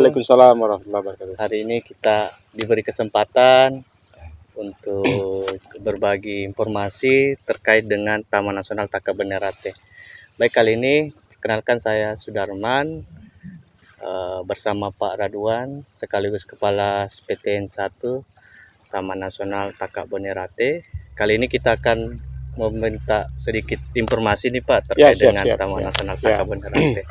Waalaikumsalam warahmatullahi wabarakatuh. Hari ini kita diberi kesempatan untuk berbagi informasi terkait dengan Taman Nasional Takabonerate. Baik, kali ini perkenalkan saya Sudarman bersama Pak Radwan sekaligus Kepala SPTN 1 Taman Nasional Takabonerate. Kali ini kita akan meminta sedikit informasi nih Pak terkait dengan Taman Nasional Takabonerate.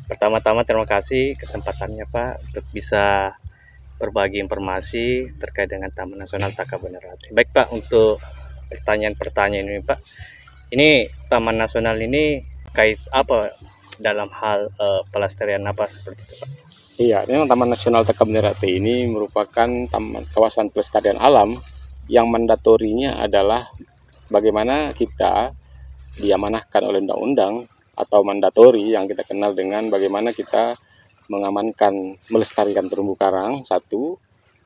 Pertama-tama terima kasih kesempatannya Pak untuk bisa berbagi informasi terkait dengan Taman Nasional Takabonerate. Baik Pak, untuk pertanyaan-pertanyaan ini Pak, ini Taman Nasional ini kait apa dalam hal pelestarian apa seperti itu Pak? Iya, memang Taman Nasional Takabonerate ini merupakan kawasan pelestarian alam yang mandatorinya adalah bagaimana kita diamanahkan oleh undang-undang atau mandatori yang kita kenal dengan bagaimana kita mengamankan, melestarikan terumbu karang, satu.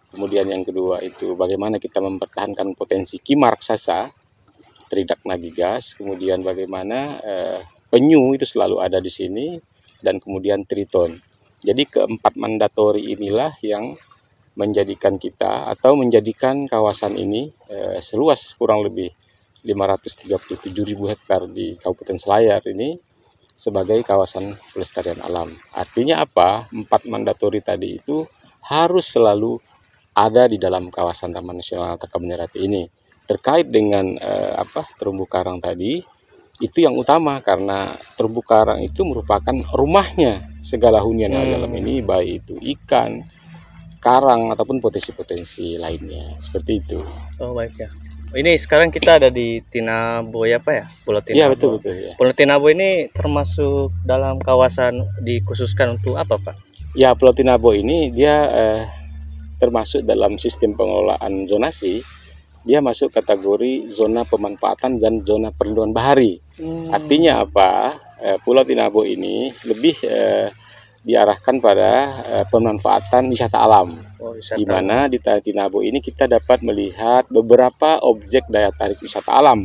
Kemudian yang kedua itu bagaimana kita mempertahankan potensi kima raksasa, Tridacna gigas. Kemudian bagaimana penyu itu selalu ada di sini, dan kemudian triton. Jadi keempat mandatori inilah yang menjadikan kita atau menjadikan kawasan ini seluas kurang lebih 537.000 hektar di Kabupaten Selayar ini sebagai kawasan pelestarian alam. Artinya apa? 4 mandatori tadi itu harus selalu ada di dalam kawasan Taman Nasional Takabonerate ini. Terkait dengan terumbu karang tadi, itu yang utama karena terumbu karang itu merupakan rumahnya segala hunian alam ini, baik itu ikan, karang ataupun potensi-potensi lainnya. Seperti itu. Oh baik ya. Ini sekarang kita ada di Tinaboy apa ya? Pulau Tinabo. Iya betul ya. Pulau Tinabo ini termasuk dalam kawasan dikhususkan untuk apa Pak? Ya, Pulau Tinabo ini dia termasuk dalam sistem pengelolaan zonasi. Dia masuk kategori zona pemanfaatan dan zona perlindungan bahari. Artinya apa? Pulau Tinabo ini lebih diarahkan pada pemanfaatan wisata alam. Di mana di Tinabo ini kita dapat melihat beberapa objek daya tarik wisata alam.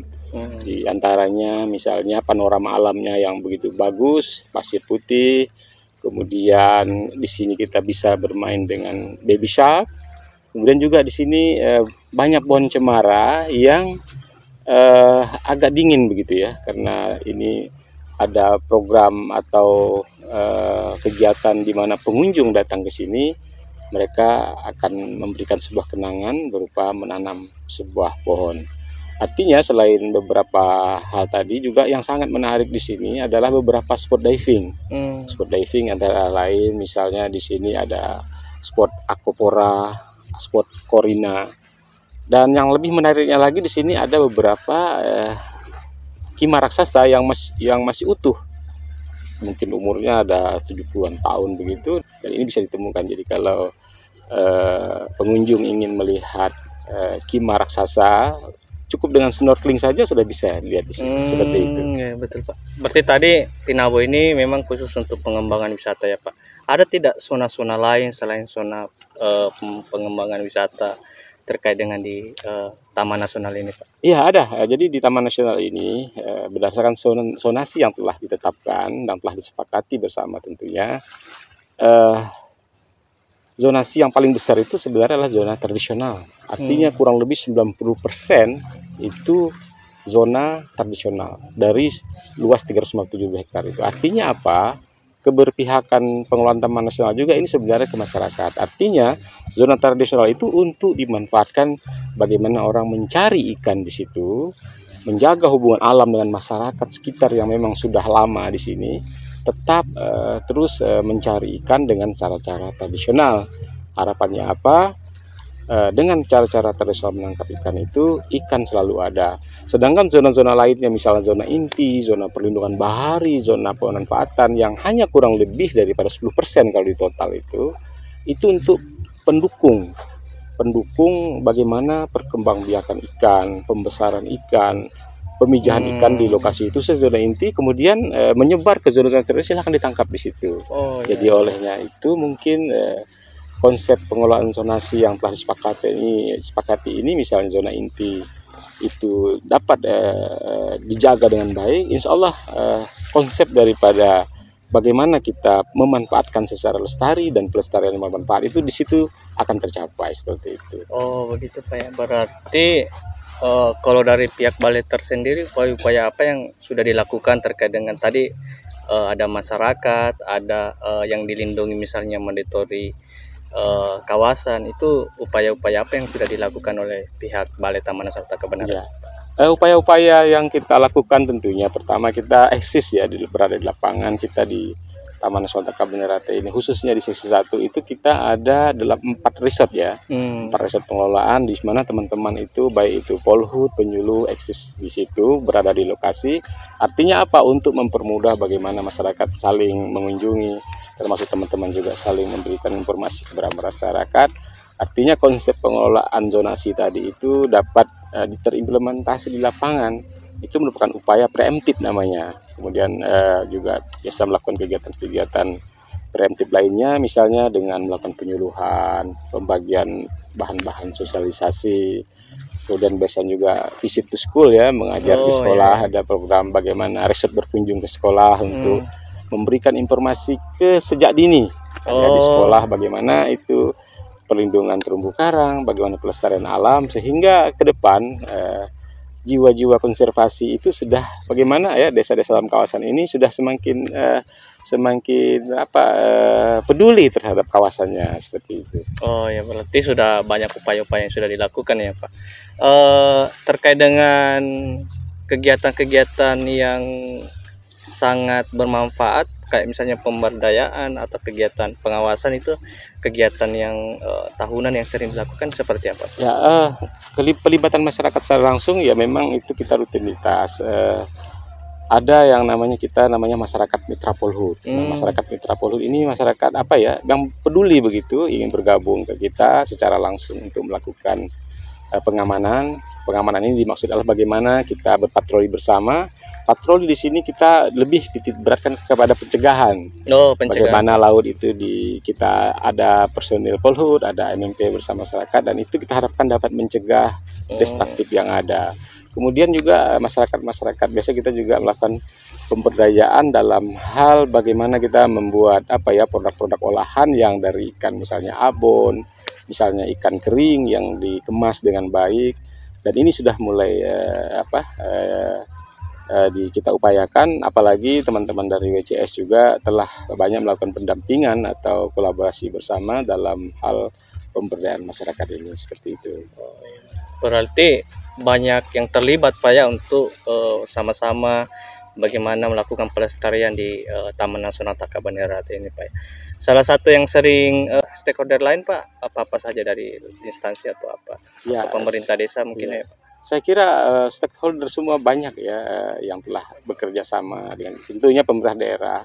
Di antaranya misalnya panorama alamnya yang begitu bagus, pasir putih. Kemudian di sini kita bisa bermain dengan baby shark. Kemudian juga di sini banyak pohon cemara yang agak dingin begitu ya, karena ini ada program atau kegiatan di mana pengunjung datang ke sini, mereka akan memberikan sebuah kenangan berupa menanam sebuah pohon. Artinya selain beberapa hal tadi juga yang sangat menarik di sini adalah beberapa spot diving. Spot diving antara lain misalnya di sini ada spot aquapora, spot corina. Dan yang lebih menariknya lagi di sini ada beberapa kima raksasa yang masih utuh. Mungkin umurnya ada 70-an tahun begitu, dan ini bisa ditemukan. Jadi kalau pengunjung ingin melihat kima raksasa, cukup dengan snorkeling saja sudah bisa lihat di sini. Seperti itu. Ya, betul Pak. Berarti tadi Tinabo ini memang khusus untuk pengembangan wisata ya Pak. Ada tidak zona-zona lain selain zona pengembangan wisata terkait dengan di Taman Nasional ini Pak? Iya ada. Jadi di Taman Nasional ini berdasarkan zonasi yang telah ditetapkan dan telah disepakati bersama tentunya, zonasi yang paling besar itu sebenarnya adalah zona tradisional. Artinya kurang lebih 90% itu zona tradisional dari luas 357 hektar itu. Artinya apa? Keberpihakan pengelolaan Taman Nasional juga ini sebenarnya ke masyarakat. Artinya zona tradisional itu untuk dimanfaatkan bagaimana orang mencari ikan di situ, menjaga hubungan alam dengan masyarakat sekitar yang memang sudah lama di sini, tetap terus mencari ikan dengan cara-cara tradisional. Harapannya apa? Dengan cara-cara tradisional menangkap ikan itu, ikan selalu ada. Sedangkan zona-zona lainnya, misalnya zona inti, zona perlindungan bahari, zona pemanfaatan yang hanya kurang lebih daripada 10% kalau di total itu untuk pendukung bagaimana perkembangbiakan ikan, pembesaran ikan, pemijahan ikan di lokasi itu zona inti, kemudian menyebar ke zona-zona tertentu, silahkan ditangkap di situ. Jadi olehnya itu mungkin konsep pengelolaan zonasi yang telah disepakati ini misalnya zona inti itu dapat dijaga dengan baik, insya Allah konsep daripada bagaimana kita memanfaatkan secara lestari dan pelestarian yang bermanfaat itu di situ akan tercapai seperti itu. Oh begitu Pak ya. Berarti kalau dari pihak Balai tersendiri upaya-upaya apa yang sudah dilakukan terkait dengan tadi ada masyarakat, ada yang dilindungi misalnya mandatory kawasan, itu upaya-upaya apa yang sudah dilakukan oleh pihak Balai Taman Nasional Taka Beneran? Ya. Upaya-upaya yang kita lakukan tentunya pertama kita eksis ya berada di lapangan kita di Taman Nasional Taka Benerate ini, khususnya di seksi 1 itu kita ada dalam 4 resort ya, 4 resort pengelolaan di mana teman-teman itu baik itu Polhut, penyuluh eksis di situ berada di lokasi. Artinya apa? Untuk mempermudah bagaimana masyarakat saling mengunjungi, termasuk teman-teman juga saling memberikan informasi kepada masyarakat. Artinya konsep pengelolaan zonasi tadi itu dapat terimplementasi di lapangan. Itu merupakan upaya preemptif namanya. Kemudian juga biasa melakukan kegiatan-kegiatan preemptif lainnya, misalnya dengan melakukan penyuluhan, pembagian bahan-bahan sosialisasi, kemudian biasanya juga visit to school ya, mengajar di sekolah. Ada program bagaimana riset berkunjung ke sekolah untuk memberikan informasi ke sejak dini ya, di sekolah bagaimana itu perlindungan terumbu karang, bagaimana pelestarian alam, sehingga ke depan jiwa-jiwa konservasi itu sudah bagaimana ya, desa-desa dalam kawasan ini sudah semakin peduli terhadap kawasannya seperti itu. Oh ya, berarti sudah banyak upaya-upaya yang sudah dilakukan ya Pak. Terkait dengan kegiatan-kegiatan yang sangat bermanfaat kayak misalnya pemberdayaan atau kegiatan pengawasan, itu kegiatan yang tahunan yang sering dilakukan seperti apa? Ya, pelibatan masyarakat secara langsung ya memang itu kita rutinitas. Ada yang namanya masyarakat Mitra Polhut. Nah, masyarakat Mitra Polhut ini masyarakat apa ya, yang peduli begitu, ingin bergabung ke kita secara langsung untuk melakukan pengamanan. Pengamanan ini dimaksud adalah bagaimana kita berpatroli bersama. Patroli di sini kita lebih titik beratkan kepada pencegahan. Bagaimana laut itu kita ada personil Polhut, ada MMP bersama masyarakat, dan itu kita harapkan dapat mencegah destruktif yang ada. Kemudian juga masyarakat biasa kita juga melakukan pemberdayaan dalam hal bagaimana kita membuat produk-produk olahan yang dari ikan, misalnya abon, misalnya ikan kering yang dikemas dengan baik, dan ini sudah mulai kita upayakan, apalagi teman-teman dari WCS juga telah banyak melakukan pendampingan atau kolaborasi bersama dalam hal pemberdayaan masyarakat ini seperti itu. Berarti banyak yang terlibat Pak ya untuk sama-sama bagaimana melakukan pelestarian di Taman Nasional Taka Benerate ini Pak. Salah satu yang sering stakeholder lain Pak, apa-apa saja dari instansi atau apa? Ya, atau pemerintah desa mungkin ya Pak? Saya kira stakeholder semua banyak ya yang telah bekerja sama dengan tentunya pemerintah daerah.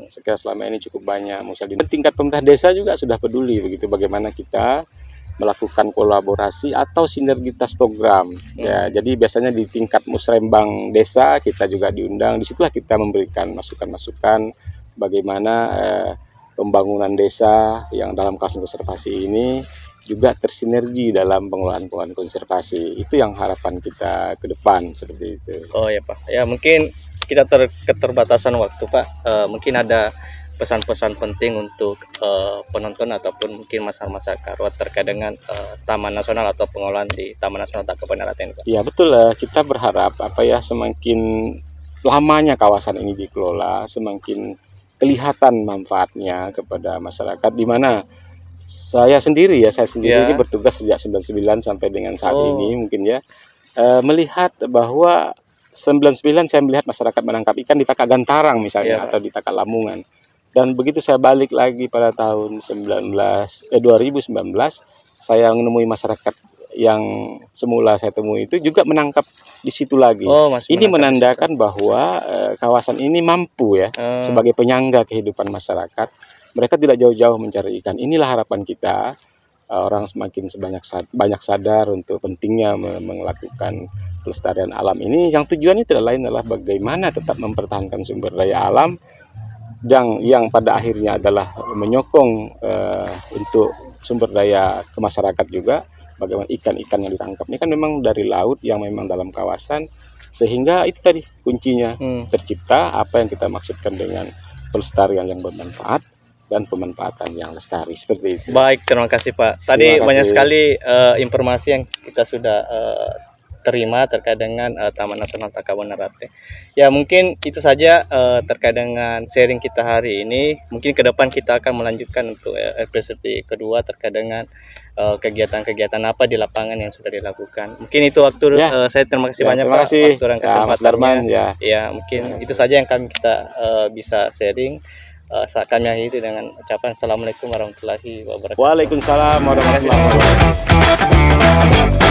Saya kira selama ini cukup banyak. Misalnya di tingkat pemerintah desa juga sudah peduli begitu bagaimana kita melakukan kolaborasi atau sinergitas program. Ya, jadi biasanya di tingkat musrembang desa kita juga diundang. Disitulah kita memberikan masukan-masukan bagaimana pembangunan desa yang dalam kawasan konservasi ini juga tersinergi dalam pengelolaan konservasi. Itu yang harapan kita ke depan seperti itu. Oh ya Pak, ya mungkin kita keterbatasan waktu Pak, mungkin ada pesan-pesan penting untuk penonton ataupun mungkin masyarakat Karwat terkait dengan Taman Nasional atau pengelolaan di Taman Nasional Taka Benerate ini Pak. Ya betul, kita berharap semakin lamanya kawasan ini dikelola, semakin kelihatan manfaatnya kepada masyarakat, di mana saya sendiri ini bertugas sejak 99 sampai dengan saat ini mungkin ya, melihat bahwa 99 saya melihat masyarakat menangkap ikan di Taka Gantarang misalnya atau di Taka Lamungan, dan begitu saya balik lagi pada tahun 2019 saya menemui masyarakat yang semula saya temui itu juga menangkap di situ lagi. Ini menandakan bahwa kawasan ini mampu ya sebagai penyangga kehidupan masyarakat. Mereka tidak jauh-jauh mencari ikan. Inilah harapan kita, orang semakin banyak sadar untuk pentingnya melakukan pelestarian alam ini, yang tujuannya tidak lain adalah bagaimana tetap mempertahankan sumber daya alam yang pada akhirnya adalah menyokong untuk sumber daya ke masyarakat juga. Bagaimana ikan-ikan yang ditangkap ini kan memang dari laut yang memang dalam kawasan, sehingga itu tadi kuncinya tercipta apa yang kita maksudkan dengan pelestarian yang bermanfaat dan pemanfaatan yang lestari, seperti itu. Baik, terima kasih Pak. Tadi Terima banyak kasih. sekali informasi yang kita sudah terima terkait dengan Taman Nasional Takabonerate. Ya mungkin itu saja terkait dengan sharing kita hari ini. Mungkin ke depan kita akan melanjutkan untuk episode kedua terkait dengan kegiatan-kegiatan apa di lapangan yang sudah dilakukan. Mungkin itu waktu Ya. saya terima kasih banyak Terima Pak kasih waktu dan ya, Mas Darman, kesempatannya. ya. Ya mungkin itu saja yang kita bisa sharing. Saat kami akhiri dengan ucapan Assalamualaikum warahmatullahi wabarakatuh. Waalaikumsalam warahmatullahi wabarakatuh.